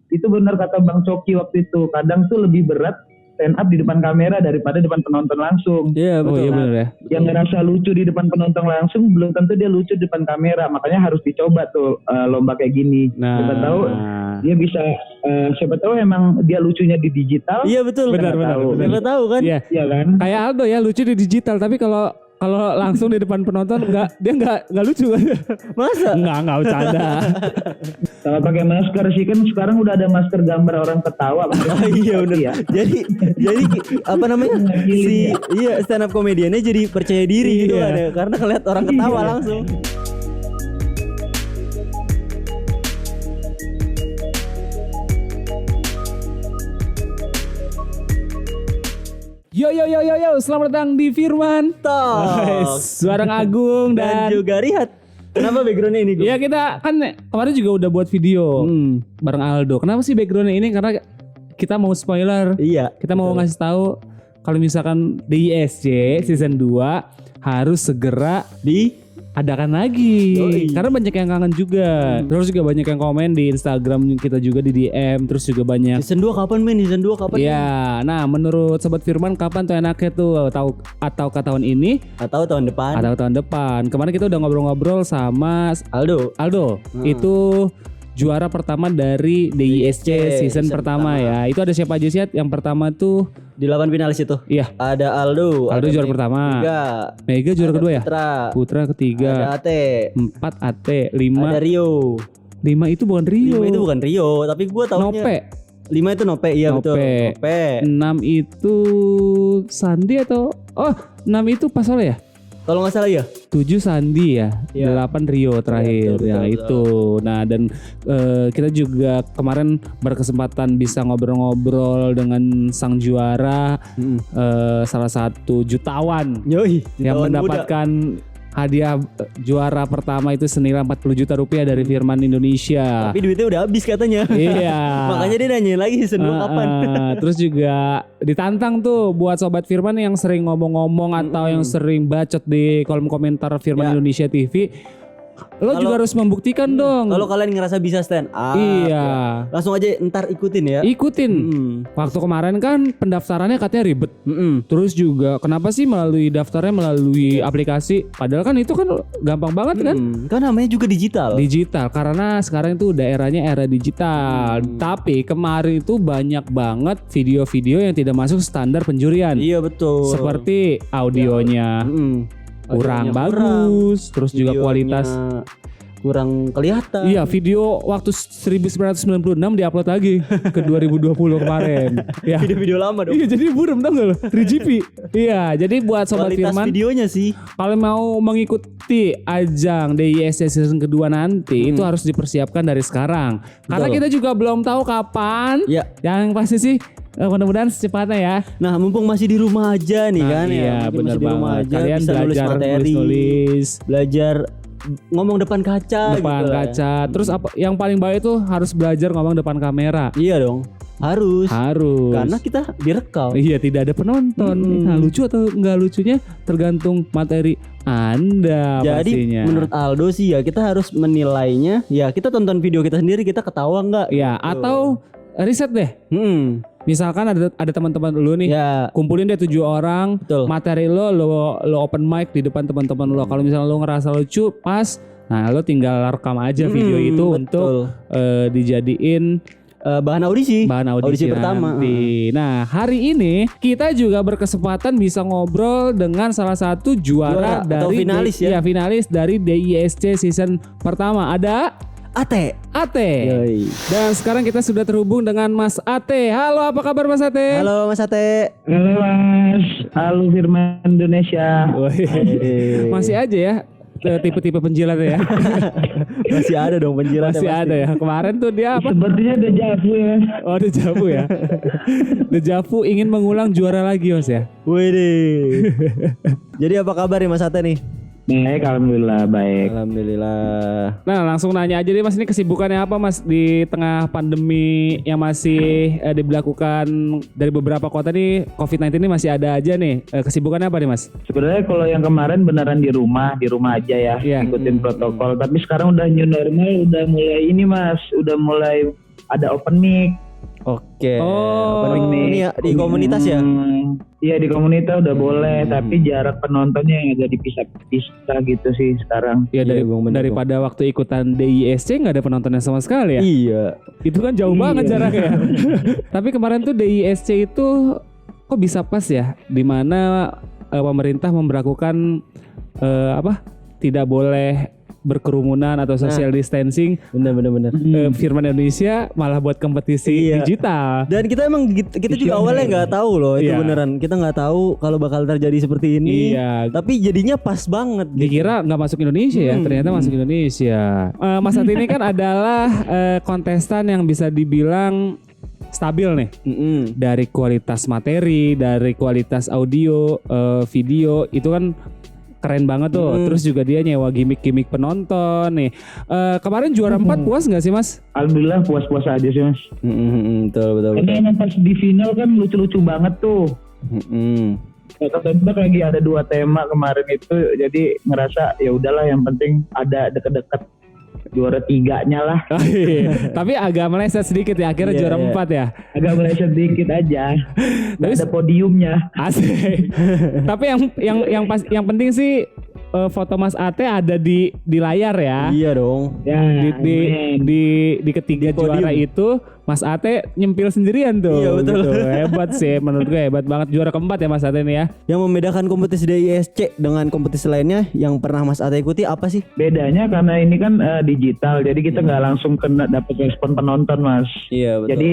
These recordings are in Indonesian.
itu benar kata Bang Coki waktu itu. Kadang tuh lebih berat stand up di depan kamera daripada depan penonton langsung. Iya betul. Oh iya benar ya. Yang ngerasa lucu di depan penonton langsung belum tentu dia lucu di depan kamera. Makanya harus dicoba tuh lomba kayak gini. Nah. Siapa tahu dia bisa, siapa tahu emang dia lucunya di digital. Iya betul. Benar. Siapa tahu kan? Iya. Iya kan? Kayak Aldo ya, lucu di digital, tapi kalau langsung di depan penonton dia nggak lucu kan? Masa? Nggak bercanda. Kalau pakai masker sih kan sekarang udah ada masker gambar orang ketawa. Iya benar. Ya. Jadi apa namanya? Stand up komediannya jadi percaya diri gitu kan ya, karena ngeliat orang ketawa langsung. Yo, selamat datang di Firman Talks bareng Agung dan dan juga Rihat. Kenapa backgroundnya ini? ya kita kan kemarin juga udah buat video bareng Aldo. Kenapa sih backgroundnya ini? Karena kita mau spoiler. Iya. Kita mau ngasih tahu kalau misalkan DISC season 2 harus segera diadakan lagi. Yoi. Karena banyak yang kangen juga. Terus juga banyak yang komen di Instagram kita juga di DM. Terus juga banyak. Season 2 kapan men? Season 2 kapan? Iya, nah menurut Sobat Firman kapan tuh enaknya tuh atau ke tahun ini Atau tahun depan? atau tahun depan. Kemarin kita udah ngobrol-ngobrol sama Aldo. Itu juara pertama dari DISC season pertama ya. Itu ada siapa aja sih? Yang pertama tuh Di 8 finalis itu. iya, Ada Aldo Aldo juara pertama. Mega juara kedua ya? Putra Ada ketiga. Ate. 4 Ate, 5 Ada Rio. 5 itu bukan Rio. 5 itu bukan Rio, tapi gua taunya Nope. 5 itu Nope, iya betul. Nope. 6 itu Sandi atau 6 itu Pasol ya? Kalau nggak salah ya. 7 Sandi ya, Iya. 8 Rio terakhir Betul, ya betul. itu. Nah dan kita juga kemarin berkesempatan bisa ngobrol-ngobrol dengan sang juara, salah satu jutawan Yoi, yang jutawan mendapatkan hadiah juara pertama itu senilai 40 juta rupiah dari Firman Indonesia. Tapi duitnya udah habis katanya. Iya. Makanya dia nanyain lagi season 2 kapan. Terus juga ditantang tuh buat Sobat Firman yang sering ngomong-ngomong atau yang sering bacot di kolom komentar Firman Indonesia TV. Lo juga harus membuktikan dong. Kalau kalian ngerasa bisa stand up, Iya. langsung aja ntar ikutin ya. Ikutin. Waktu kemarin kan pendaftarannya katanya ribet. Terus juga kenapa sih daftarnya melalui aplikasi? Padahal kan itu kan gampang banget kan? Kan namanya juga digital. Digital, karena sekarang itu daerahnya era digital. Tapi kemarin itu banyak banget video-video yang tidak masuk standar penjurian. Iya betul. Seperti audionya kurang bagus, terus juga kualitas kurang kelihatan. iya, video waktu 1996 diupload lagi ke 2020 kemarin. Ya. Video-video lama dong. Iya, jadi buram tau gak lo? 3GP. Iya, jadi buat Sobat Kualitas Firman videonya sih. kalau mau mengikuti ajang DISC season kedua nanti itu harus dipersiapkan dari sekarang. Karena kita juga belum tahu kapan. Ya. Yang pasti sih mudah-mudahan secepatnya ya. Nah, mumpung masih di rumah aja nih kan ya. Iya, Mungkin benar masih di rumah banget. aja, Kalian bisa nulis belajar materi, nulis belajar ngomong depan kaca depan gitu. kaca. Terus apa yang paling baik itu harus belajar ngomong depan kamera. Iya dong. Harus. Karena kita direkam. Iya, tidak ada penonton. Nah, lucu atau enggak lucunya tergantung materi Anda. Jadi pastinya. menurut Aldo sih ya kita harus menilainya. Ya kita tonton video kita sendiri, kita ketawa nggak? Ya, atau riset deh. Misalkan ada teman-teman lu nih, Ya. kumpulin deh 7 orang, Betul. materi lo open mic di depan teman-teman lo. Kalau misalnya lo ngerasa lucu, pas, nah lo tinggal rekam aja video itu untuk dijadiin bahan audisi audisi pertama. nanti. Nah, hari ini kita juga berkesempatan bisa ngobrol dengan salah satu juara Atau dari finalis ya. finalis dari DISC season pertama. Ada Ate. Yoi. Dan sekarang kita sudah terhubung dengan Mas Ate. Halo, apa kabar Mas Ate? Halo Mas Ate. Halo Mas, halo Firman Indonesia. Masih aja ya tipe-tipe penjilat ya. Masih ada dong penjilat. Masih ada ya. Kemarin tuh dia apa? Sepertinya dejavu ya. Oh, dejavu ya. Dejavu ingin mengulang juara lagi Mas ya. Wih. Jadi apa kabar nih Mas Ate nih? Baik, alhamdulillah baik. Alhamdulillah. Nah, langsung nanya aja deh Mas, ini kesibukannya apa Mas di tengah pandemi yang masih diberlakukan dari beberapa kota nih, COVID-19 ini masih ada aja nih. Kesibukannya apa nih Mas? Sebenarnya kalau yang kemarin beneran di rumah aja ya, Iya. ikutin protokol. Tapi sekarang udah new normal, udah mulai ini Mas, udah mulai ada open mic. Oke. Oh, Open mic ini ya di komunitas ya. Iya di komunitas udah boleh, tapi jarak penontonnya yang agak dipisah gitu sih sekarang. Ya Iya, Bang, bener, daripada waktu ikutan DISC nggak ada penontonnya sama sekali ya. Iya. Itu kan jauh banget jaraknya. Tapi kemarin tuh DISC itu kok bisa pas ya, dimana pemerintah memberlakukan tidak boleh berkerumunan atau social distancing. Bener. Firman Indonesia malah buat kompetisi Iya. digital. Dan kita emang kita juga awalnya nggak tahu loh itu Iya. beneran. Kita nggak tahu kalau bakal terjadi seperti ini. Iya. Tapi jadinya pas banget. Dikira nggak masuk Indonesia ya, ternyata masuk Indonesia. Mas Ati ini kan adalah kontestan yang bisa dibilang stabil nih. Dari kualitas materi, dari kualitas audio, video itu kan keren banget tuh. Terus juga dia nyewa gimmick-gimmick penonton nih. Kemarin juara 4 puas nggak sih Mas? Alhamdulillah puas-puas aja sih Mas. Betul. Ini emang pas di final kan lucu-lucu banget tuh. Tembak lagi ada 2 tema kemarin itu, jadi ngerasa ya udahlah yang penting ada deket-deket juara 3-nya lah. Tapi agak meleset sedikit ya, akhirnya juara 4 ya. Agak meleset dikit aja. Nggak ada podiumnya. Asik. Tapi yang penting sih foto Mas Ate ada di layar ya. Iya dong. Ya, Di ketiga juara itu Mas Ate nyempil sendirian tuh. Iya, betul. Gitu. Hebat sih, menurut gue hebat banget, juara keempat ya Mas Ate ini ya. Yang membedakan kompetisi DISC dengan kompetisi lainnya yang pernah Mas Ate ikuti apa sih? bedanya karena ini kan digital, jadi kita nggak langsung kena dapat respon penonton Mas. Iya betul. Jadi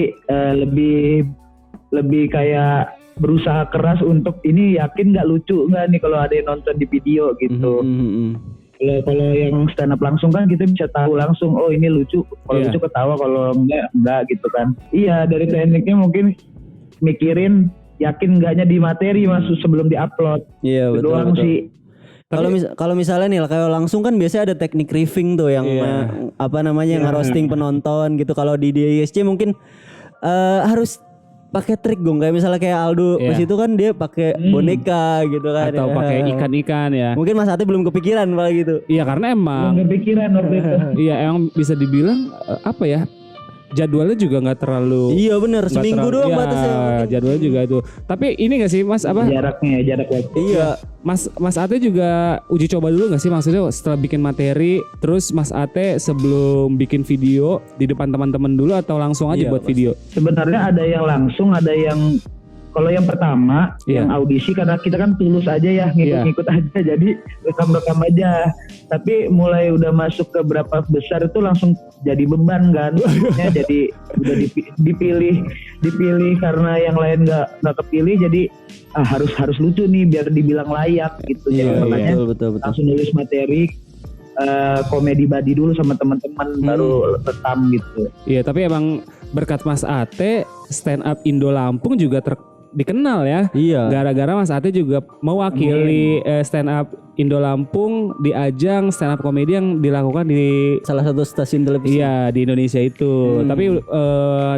lebih kayak berusaha keras untuk ini yakin nggak lucu nggak nih kalau ada yang nonton di video gitu. Kalau yang stand up langsung kan kita bisa tahu langsung oh ini lucu, kalau Iya. lucu ketawa, kalau enggak gitu kan. Iya, dari tekniknya mungkin mikirin yakin enggaknya di materi Mas sebelum diupload. Iya Itu betul. doang sih. Kalau misalnya nih kayak langsung kan biasanya ada teknik riffing tuh yang ngerosting penonton gitu. Kalau di DISC mungkin harus pakai trik dong, kayak misalnya kayak Aldo pas itu kan dia pakai boneka gitu kan. Atau pakai ikan-ikan ya. Mungkin Mas Ate belum kepikiran malah gitu. Iya karena emang Nggak kepikiran waktu itu. iya emang bisa dibilang jadwalnya juga nggak terlalu. Iya bener, nggak seminggu terlalu- doang iya, batasnya. jadwalnya juga itu. Tapi ini nggak sih Mas Jarak waktu. Iya. Mas Ate juga uji coba dulu nggak sih, maksudnya setelah bikin materi terus Mas Ate sebelum bikin video di depan teman-teman dulu atau langsung aja Iya, buat video? Sebenarnya ada yang langsung, ada yang kalau yang pertama Iya. yang audisi karena kita kan tulus aja ya ngikut-ngikut aja, jadi rekam-rekam aja. Tapi mulai udah masuk ke berapa besar itu langsung jadi beban kan, maksudnya jadi udah dipilih karena yang lain nggak kepilih, jadi harus lucu nih biar dibilang layak gitu. Jadi makanya betul. langsung nulis materi komedi body dulu sama teman-teman baru rekam gitu. Iya, tapi emang berkat Mas Ate stand up Indo Lampung juga dikenal ya. Iya. Gara-gara Mas Ate juga mewakili stand up Indo Lampung di ajang stand up komedi yang dilakukan di Salah satu stasiun televisi. iya di Indonesia itu. Tapi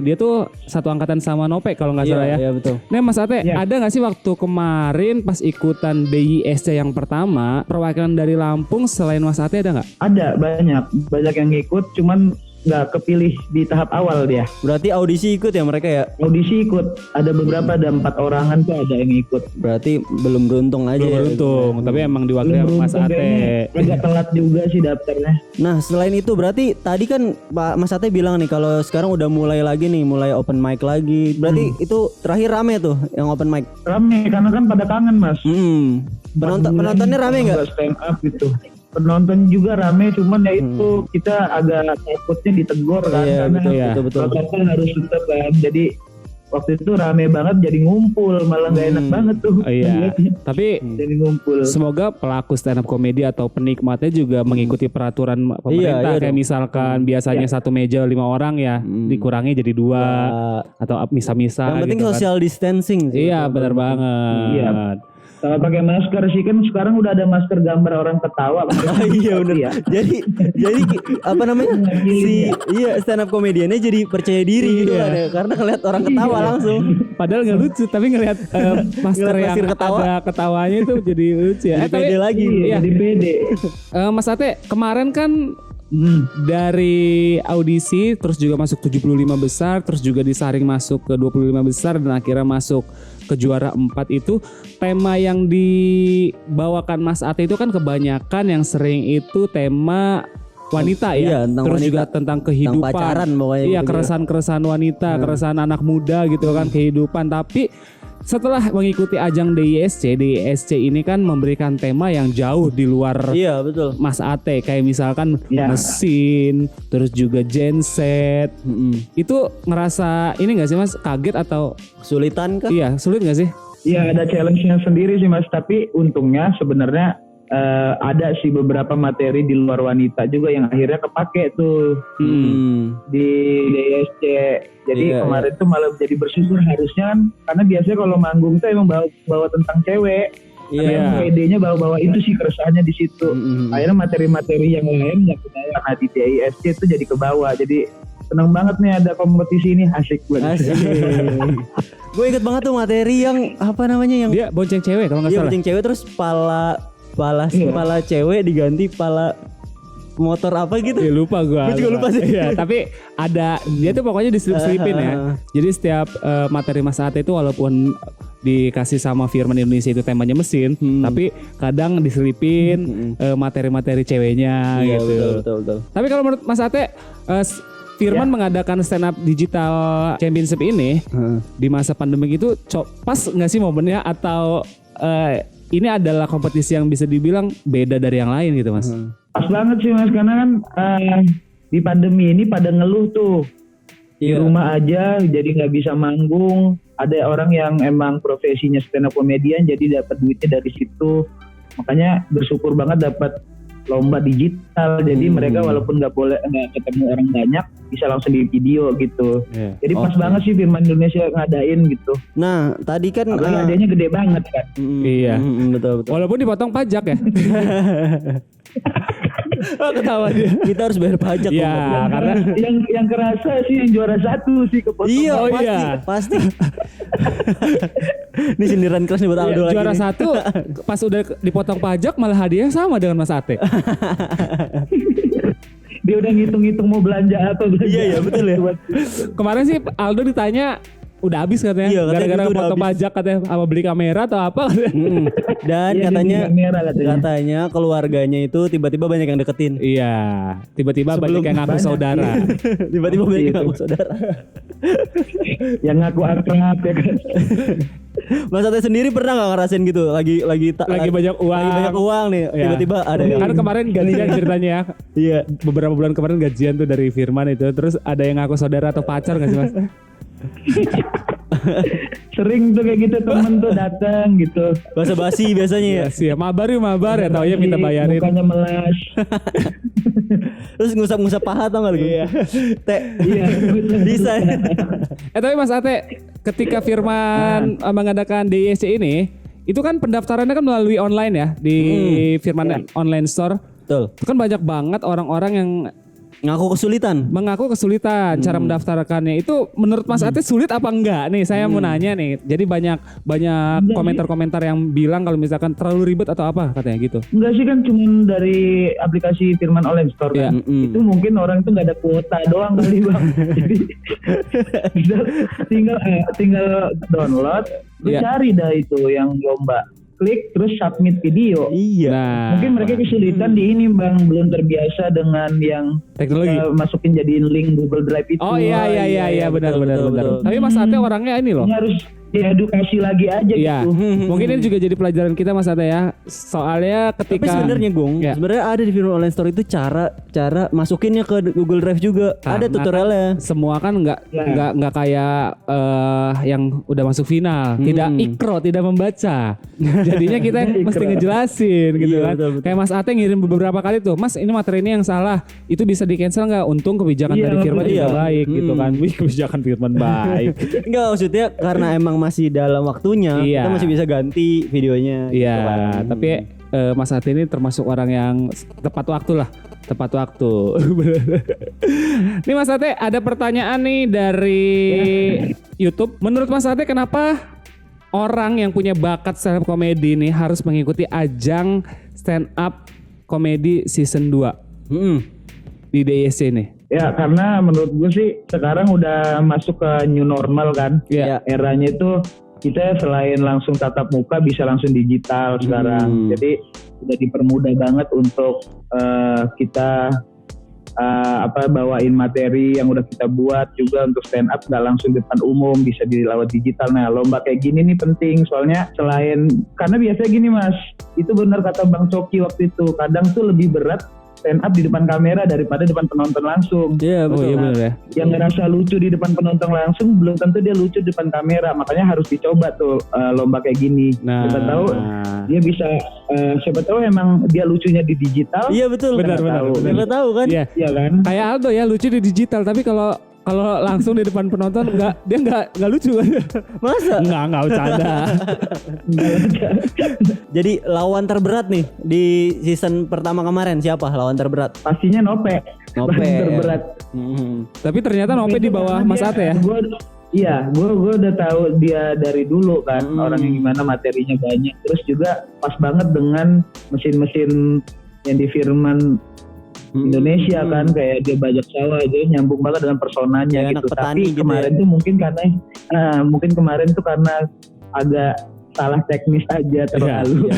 dia tuh satu angkatan sama Nopek kalau nggak salah ya. Iya betul. Nah Mas Ate, ada nggak sih waktu kemarin pas ikutan DISC yang pertama perwakilan dari Lampung selain Mas Ate ada nggak? Ada banyak yang ngikut, cuman nggak kepilih di tahap awal dia. Berarti audisi ikut ya mereka ya? Audisi ikut, ada beberapa, ada 4 orangan tuh ada yang ikut. Berarti belum beruntung aja ya. Beruntung, tapi emang diwakili sama Mas Beruntung Ate. kayaknya, agak telat juga sih daftarnya. Nah selain itu berarti tadi kan Pak Mas Ate bilang nih kalau sekarang udah mulai lagi nih, mulai open mic lagi. Berarti itu terakhir rame tuh yang open mic. Rame karena kan pada kangen Mas. Penontonnya rame nggak? Stand up gitu. Penonton juga rame, cuman ya itu kita agak takutnya ditegor kan, Iya, karena betul. protokol harus tetap kan. Jadi waktu itu rame banget, jadi ngumpul, malah nggak enak banget tuh. Iya, tapi Jadi ngumpul. semoga pelaku stand up komedi atau penikmatnya juga mengikuti peraturan pemerintah. Iya Kayak dong. misalkan biasanya satu meja 5 orang ya, dikurangi jadi 2 atau misa-misa. Yang penting gitu kan. social distancing sih. Iya, benar banget. Iya. Sama pakai masker sih, kan sekarang udah ada masker gambar orang ketawa. Iya benar. Ya. Jadi apa namanya stand up komediannya jadi percaya diri gitu kan ya, karena ngeliat orang ketawa langsung. Padahal nggak lucu, tapi ngelihat masker Ngeliat yang masker ketawa. ada ketawanya itu jadi lucu ya. Jadi pede lagi. Iya. Jadi pede. Mas Ate, kemarin kan Dari audisi terus juga masuk 75 besar, terus juga disaring masuk ke 25 besar dan akhirnya masuk ke juara 4 itu. Tema yang dibawakan Mas Ate itu kan kebanyakan yang sering itu tema wanita ya. Iya, terus wanita. juga tentang kehidupan. Tentang pacaran pokoknya Iya, gitu. keresahan-keresahan wanita, keresahan anak muda gitu kan, kehidupan. Tapi setelah mengikuti ajang DISC ini kan memberikan tema yang jauh di luar Iya, betul. Mas Ate, kayak misalkan mesin, terus juga genset. Itu ngerasa ini gak sih Mas, kaget atau Kesulitan kah? iya sulit gak sih? Iya, ada challenge-nya sendiri sih Mas, tapi untungnya sebenarnya ada sih beberapa materi di luar wanita juga yang akhirnya kepake tuh di DSC. Jadi kemarin tuh malah jadi bersyukur harusnya kan, karena biasanya kalau manggung tuh emang bawa tentang cewek. Karena PD-nya bawa-bawa itu sih keresahannya di situ. Akhirnya materi-materi yang lain yang di DISC itu jadi ke bawah. Jadi seneng banget nih ada kompetisi ini, asik banget. Gue inget banget tuh materi yang apa namanya yang Dia bonceng cewek kalau nggak dia salah. bonceng cewek terus pala cewek diganti pala motor apa gitu. Ya lupa gua. Gue juga lupa sih. Iya, tapi ada dia tuh pokoknya diselip-selipin ya. Jadi setiap materi Mas Ate itu walaupun dikasih sama Firman Indonesia itu temanya mesin, tapi kadang diselipin materi-materi ceweknya gitu. Betul. Tapi kalau menurut Mas Ate Firman mengadakan stand up digital championship ini di masa pandemi itu pas nggak sih momennya atau ini adalah kompetisi yang bisa dibilang beda dari yang lain gitu Mas? Pas banget sih Mas, karena kan di pandemi ini pada ngeluh tuh di rumah aja, jadi nggak bisa manggung. Ada orang yang emang profesinya stand up comedian, jadi dapat duitnya dari situ. Makanya bersyukur banget dapat lomba digital. Jadi mereka walaupun nggak ketemu orang banyak, bisa langsung di video gitu. Jadi pas banget sih Firman Indonesia ngadain gitu. Nah, tadi kan apalagi adanya gede banget kan. Iya. Betul. Walaupun dipotong pajak ya. Oh, ketawa dia. Kita harus bayar pajak. Iya, karena yang kerasa sih yang juara 1 sih kepotong. Iya, pasti. Ini sindiran keras nih buat Aldo lagi. Juara nih. 1 pas udah dipotong pajak malah hadiah sama dengan Mas Ate. Dia udah ngitung-ngitung mau belanja apa. Iya, betul ya. Kemarin sih Aldo ditanya udah habis katanya. Iya, katanya gara-gara gitu udah potong habis. pajak katanya apa beli kamera atau apa. Dan Iya, katanya keluarganya itu tiba-tiba banyak yang deketin. Iya, tiba-tiba banyak yang ngaku saudara. Tiba-tiba banyak yang ngaku saudara. Yang ngaku akrab ya kan. Mas Ate sendiri pernah nggak ngerasain gitu? Lagi banyak uang. Lagi banyak uang nih. Iya. Tiba-tiba ada yang Kan kemarin gajian ceritanya ya. Iya. Beberapa bulan kemarin gajian tuh dari Firman itu. Terus ada yang ngaku saudara atau pacar gak sih Mas? Sering tuh kayak gitu, temen tuh datang gitu. Basa-basi biasanya ya. Siap, mabar ya taunya minta bayarin. Mukanya melas. Terus ngusap-ngusap paha tau gak lu? Iya. Iya. Bisa. Tapi Mas Ate, ketika Firman mengadakan DISC ini, itu kan pendaftarannya kan melalui online ya di Firman Online Store. Betul. Itu kan banyak banget orang-orang yang Ngaku kesulitan. mengaku kesulitan cara mendaftarkannya. Itu menurut Mas Ate sulit apa enggak? Nih saya mau nanya nih. Jadi banyak komentar-komentar yang bilang kalau misalkan terlalu ribet atau apa katanya gitu. Enggak sih, kan cuman dari aplikasi Firman Online Store kan. Itu mungkin orang tuh nggak ada kuota doang kali Bang. Jadi tinggal download, lu cari dah itu yang lomba. Klik terus submit video. Iya. Nah, Mungkin mereka kesulitan di ini Bang, belum terbiasa dengan yang teknologi. masukin jadiin link Google Drive itu. Oh iya benar. betul. Tapi Mas Ate orangnya ini loh. Ini harus diedukasi lagi aja Iya, gitu. mungkin ini juga jadi pelajaran kita Mas Ate ya. Soalnya Tapi ketika sebenarnya Gung, sebenarnya ada di Firman Online Store itu cara masukinnya ke Google Drive juga. Ada tutorialnya. semua kan nggak kayak yang udah masuk final, tidak ikro, tidak membaca. Jadinya kita mesti ngejelasin gitu Iya, kan. betul. Kayak Mas Ate ngirim beberapa kali tuh, Mas ini materi ini yang salah, itu bisa di cancel nggak? Untung kebijakan Iya, dari Firman juga iya. baik gitu kan. Wih, kebijakan Firman baik. Enggak, maksudnya karena emang masih dalam waktunya, Iya. kita masih bisa ganti videonya. Iya, gitu kan. tapi Mas Ate ini termasuk orang yang tepat waktu lah. Tepat waktu. Nih Mas Ate, ada pertanyaan nih dari YouTube. Menurut Mas Ate kenapa orang yang punya bakat stand up comedy nih harus mengikuti ajang stand up comedy season 2? di DISC nih? Ya karena menurut gue sih sekarang udah masuk ke new normal kan. Iya. Eranya itu kita selain langsung tatap muka bisa langsung digital sekarang. Jadi udah dipermudah banget untuk kita bawain materi yang udah kita buat juga untuk stand up nggak langsung depan umum, bisa dilewat digital. Nah lomba kayak gini nih penting soalnya selain karena biasanya gini Mas, itu benar kata Bang Coki waktu itu, kadang tuh lebih berat stand up di depan kamera daripada depan penonton langsung. Iya betul. Oh iya benar ya. Yang ngerasa lucu di depan penonton langsung belum tentu dia lucu di depan kamera, makanya harus dicoba tuh lomba kayak gini. Nah, Siapa tahu dia bisa, siapa tahu emang dia lucunya di digital. Iya betul. Benar. Siapa tahu kan? Iya. Iya kan? Kayak Aldo ya, lucu di digital, tapi kalau langsung di depan penonton dia nggak lucu kan? Masa? Nggak bercanda. Jadi lawan terberat nih di season pertama kemarin siapa lawan terberat? Pastinya Nope. Nope. Paling terberat. Tapi ternyata Nope di bawah Mas Ate ya. Gue udah tahu dia dari dulu kan, orang yang gimana materinya banyak. Terus juga pas banget dengan mesin-mesin yang di Firman Indonesia kan, kayak dia bajak sawah aja nyambung banget dengan personanya ya, gitu. Tapi gitu kemarin ya. tuh mungkin kemarin tuh karena agak salah teknis aja terlalu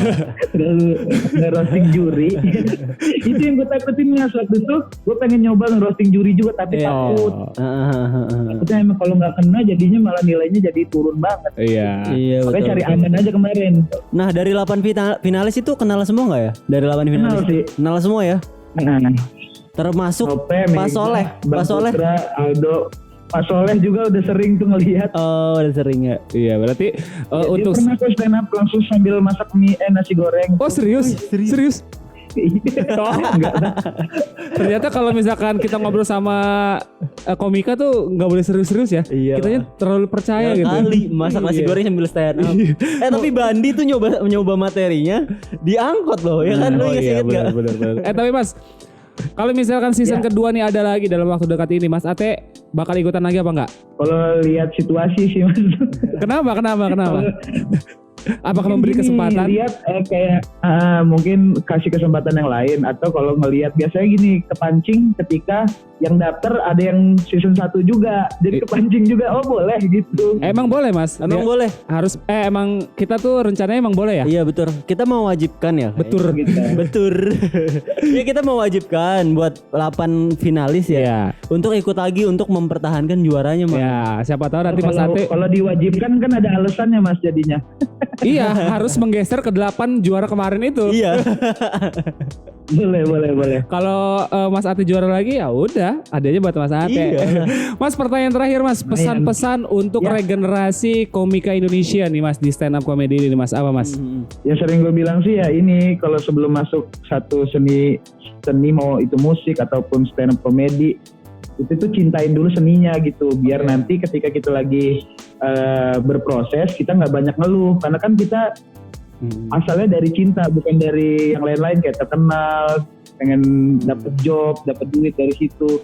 nge-roasting juri. Itu yang gue takutin Mas, waktu itu gue pengen nyoba nge-roasting juri juga tapi takut. Takutnya emang kalau nggak kena jadinya malah nilainya jadi turun banget. Iya. Makanya cari aman aja kemarin. Nah dari 8 finalis itu kenal semua nggak ya? Dari 8 finalis Kenal sih. Kenal semua ya? Nah, termasuk Nope, Pak Soleh. Bang Pak Soleh. Putra, Aldo. Pak Soleh juga udah sering tuh ngelihat. Oh udah sering ya. Iya berarti untuk dia pernah tuh stand up langsung sambil masak nasi goreng. Oh serius? Serius? Oh, ternyata kalau misalkan kita ngobrol sama komika tuh nggak boleh serius-serius ya. Iya. Kitanya terlalu percaya gitu. Kali masak nasi goreng sambil stand up. Tapi Bandi tuh nyoba materinya di angkot loh, ya kan? Lu inget gak? Bener. Tapi Mas, kalau misalkan season kedua nih ada lagi dalam waktu dekat ini, Mas Ate bakal ikutan lagi apa enggak? Kalau lihat situasi sih Mas. Kenapa? Apakah memberi kesempatan? Lihat kayak mungkin kasih kesempatan yang lain, atau kalau ngelihat biasanya gini, kepancing ketika yang daftar ada yang season 1 juga, jadi kepancing juga. Oh boleh gitu. Emang boleh Mas? Emang boleh. Harus emang kita tuh rencananya emang boleh ya? Iya betul. Kita mewajibkan ya. Betul. Betul. Ya kita mewajibkan buat 8 finalis ya. Iya. Untuk ikut lagi untuk mempertahankan juaranya Mas. Ya, siapa tahu nanti Mas Ate. Kalau diwajibkan kan ada alasannya Mas jadinya. Iya, harus menggeser ke 8 juara kemarin itu. Iya. Boleh. Kalau Mas Ate juara lagi ya udah, ada aja buat Mas Ate. Iya. Mas, pertanyaan terakhir Mas, pesan-pesan untuk regenerasi komika Indonesia nih Mas di stand up comedy ini Mas, apa Mas? Yang sering gue bilang sih ya ini, kalau sebelum masuk satu seni mau itu musik ataupun stand up comedy, itu tuh cintain dulu seninya gitu, biar nanti ketika kita lagi berproses kita nggak banyak ngeluh, karena kan kita asalnya dari cinta, bukan dari yang lain-lain kayak terkenal, pengen dapet job, dapet duit dari situ.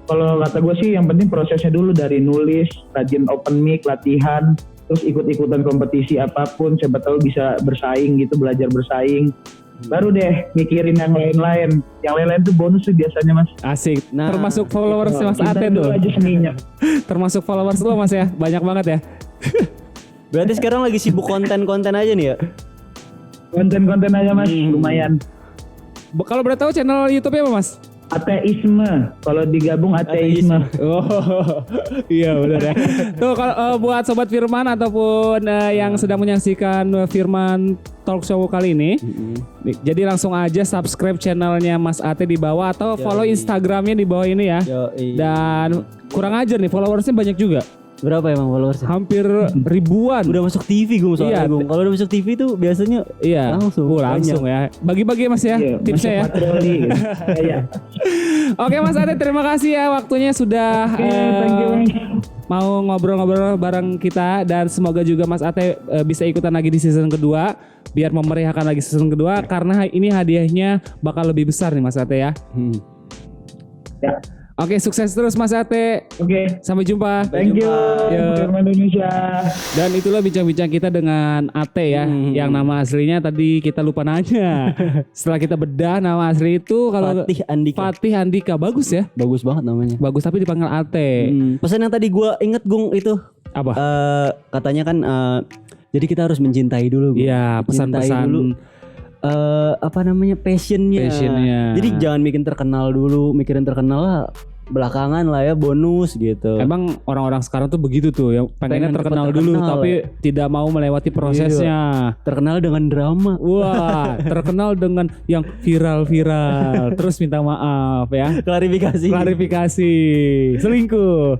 Kalau kata gue sih yang penting prosesnya dulu, dari nulis, rajin open mic, latihan, terus ikut-ikutan kompetisi apapun, siapa tahu bisa bersaing gitu, belajar bersaing. Baru deh mikirin yang lain-lain. Yang lain-lain tuh bonus tuh biasanya Mas. Asik. Nah, termasuk followers Mas Ate dulu tuh. aja seninya. Termasuk followers lu Mas ya. Banyak banget ya. Berarti sekarang lagi sibuk konten-konten aja nih ya? Konten-konten aja Mas, lumayan. Kalau boleh tahu channel YouTube-nya apa Mas? Ateisme, kalau digabung ateisme. Oh iya benar ya. Tuh kalau buat sobat Firman ataupun yang sedang menyaksikan Firman Talk Show kali ini, jadi langsung aja subscribe channelnya Mas Ate di bawah, atau follow Instagramnya di bawah ini ya. Dan kurang ajar nih, followersnya banyak juga. Berapa emang followersnya? Hampir ribuan. Udah masuk TV gue soalnya. Iya. Kalau udah masuk TV tuh biasanya langsung. Langsung ya. Bagi-bagi Mas ya, tipsnya ya. Patroli. Iya. Oke Mas Ate, terima kasih ya waktunya sudah Thank you. mau ngobrol-ngobrol bareng kita, dan semoga juga Mas Ate bisa ikutan lagi di season kedua biar memeriahkan lagi season kedua, karena ini hadiahnya bakal lebih besar nih Mas Ate ya. Ya. Oke, sukses terus Mas Ate. Oke. Sampai jumpa. Thank you. Ya. Firman Indonesia. Dan itulah bincang-bincang kita dengan Ate ya. Yang nama aslinya tadi kita lupa nanya. Setelah kita bedah nama asli itu kalau Fatih Andika. Bagus ya. Bagus banget namanya. Bagus tapi dipanggil Ate. Pesan yang tadi gue inget Gung itu. Apa? Katanya kan jadi kita harus mencintai dulu. Iya, pesan-pesan apa namanya passionnya. Jadi jangan mikirin terkenal lah belakangan lah ya, bonus gitu. Emang orang-orang sekarang tuh begitu tuh, yang pengennya terkenal dulu tapi tidak mau melewati prosesnya. Terkenal dengan drama. Wah, terkenal dengan yang viral-viral, terus minta maaf ya. Klarifikasi, selingkuh.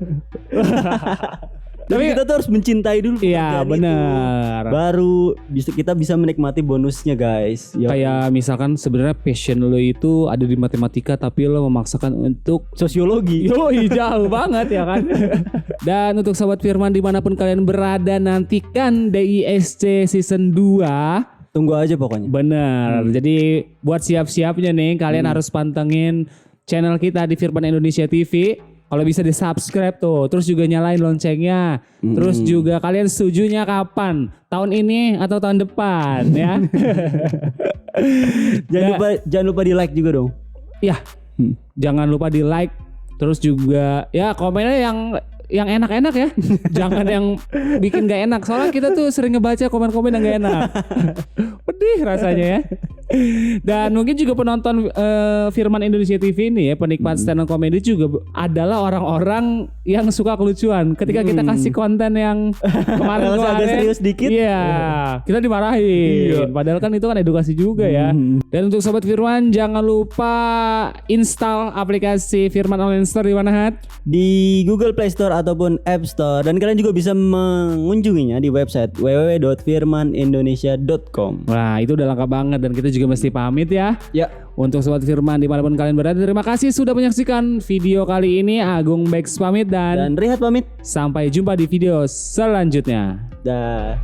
Tapi kita tuh harus mencintai dulu. Iya benar. Baru kita bisa menikmati bonusnya guys. Kayak misalkan sebenarnya passion lo itu ada di matematika tapi lo memaksakan untuk sosiologi. Yoi, jauh banget ya kan. Dan untuk Sobat Firman dimanapun kalian berada, nantikan DISC season 2. Tunggu aja pokoknya. Bener. Jadi buat siap-siapnya nih kalian harus pantengin channel kita di Firman Indonesia TV. Kalau bisa di subscribe tuh, terus juga nyalain loncengnya, terus juga kalian setujunya kapan? Tahun ini atau tahun depan ya? Jangan lupa di like juga dong. Ya, jangan lupa di like, terus juga ya komennya yang enak-enak ya, jangan yang bikin gak enak. Soalnya kita tuh sering ngebaca komen-komen yang gak enak, pedih rasanya ya. Dan mungkin juga penonton Firman Indonesia TV ini ya, penikmat stand up comedy juga adalah orang-orang yang suka kelucuan. Ketika kita kasih konten yang kemarin agak serius dikit, kita dimarahin. Padahal kan itu kan edukasi juga ya. Dan untuk Sobat Firman jangan lupa install aplikasi Firman Online Store di mana, Hat? Di Google Play Store ataupun App Store. Dan kalian juga bisa mengunjunginya di website www.firmanindonesia.com. Wah, itu udah lengkap banget dan kita juga mesti pamit ya. Ya. Untuk Sobat Firman dimanapun kalian berada, terima kasih sudah menyaksikan video kali ini. Agung Bex pamit dan Rehat pamit. Sampai jumpa di video selanjutnya. Dah.